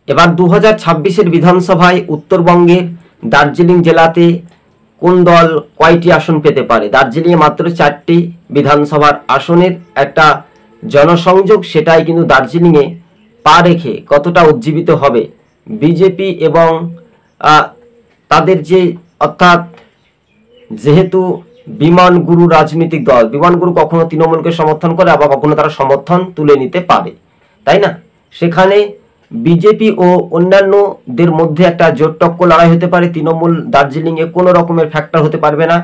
এবার 2026-এর বিধানসভায় উত্তরবঙ্গের দার্জিলিং জেলাতে কোন দল কয়টি আসন পেতে পারে? দার্জিলিংয়ে মাত্র 4টি বিধানসভার আসনের একটা জনসংযোগ, সেটাই কিন্তু দার্জিলিংয়ে পা রেখে কতটা উজ্জীবিত হবে বিজেপি এবং তাদের যে, অর্থাৎ যেহেতু বিমান গুরু রাজনৈতিক দল, বিমান গুরু কখনো তৃণমূলকে সমর্থন করে, আবার কখনো তারা সমর্থন তুলে নিতে পারে, তাই না? সেখানে বিজেপি ও অন্যান্যদের মধ্যে একটা জোট টক্কর লড়াই হতে পারে। তৃণমূল দার্জিলিংয়ে কোনো রকমের ফ্যাক্টর হতে পারবে না,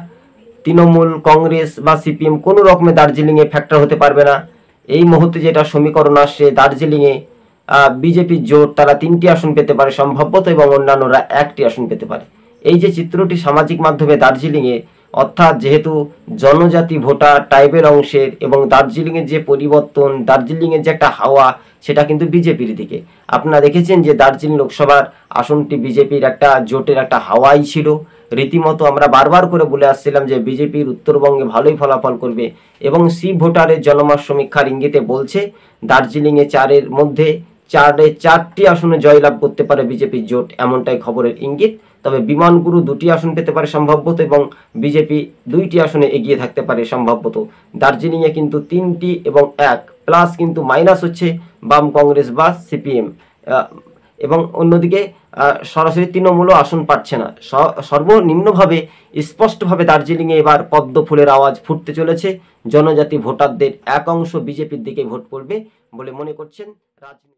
তৃণমূল, কংগ্রেস বা সিপিএম কোনো রকমের দার্জিলিংয়ে ফ্যাক্টর হতে পারবে না। এই মুহূর্তে যেটা সমীকরণ আসছে, দার্জিলিংয়ে বিজেপির জোট তারা 3টি আসন পেতে পারে সম্ভবত, এবং অন্যান্যরা 1টি আসন পেতে পারে। এই যে চিত্রটি সামাজিক মাধ্যমে দার্জিলিংয়ে, অর্থাৎ যেহেতু জনজাতি ভোটার ট্রাইবেল অংশের, এবং দার্জিলিংয়ের যে পরিবর্তন, দার্জিলিংয়ের যে একটা হাওয়া, সেটা কিন্তু বিজেপির দিকে। আপনারা দেখেছেন যে দার্জিলিং লোকসভার আসনটি বিজেপির একটা জোটের একটা হাওয়াই ছিল। রীতিমতো আমরা বারবার করে বলে আসছিলাম যে বিজেপির উত্তরবঙ্গে ভালোই ফলাফল করবে, এবং সি ভোটারের জনমত সমীক্ষার ইঙ্গিতে বলছে দার্জিলিংয়ে 4-এর মধ্যে 4টি আসনে জয়লাভ করতে পারে বিজেপির জোট, এমনটাই খবরের ইঙ্গিত। তবে বিমানগুরু 2টি আসন পেতে পারে সম্ভবত, এবং বিজেপি 2টি আসনে এগিয়ে থাকতে পারে সম্ভবত। দার্জিলিংয়ে কিন্তু 3টি এবং 1 প্লাস কিন্তু মাইনাস হচ্ছে বাম কংগ্রেস বা সিপিএম, এবং অন্যদিকে সরাসরি তৃণমূলও আসন পাচ্ছে না। সর্বনিম্নভাবে স্পষ্টভাবে দার্জিলিংয়ে এবার পদ্ম ফুলের আওয়াজ ফুটতে চলেছে। জনজাতি ভোটারদের এক অংশ বিজেপির দিকে ভোট করবে বলে মনে করছেন রাজনীতি।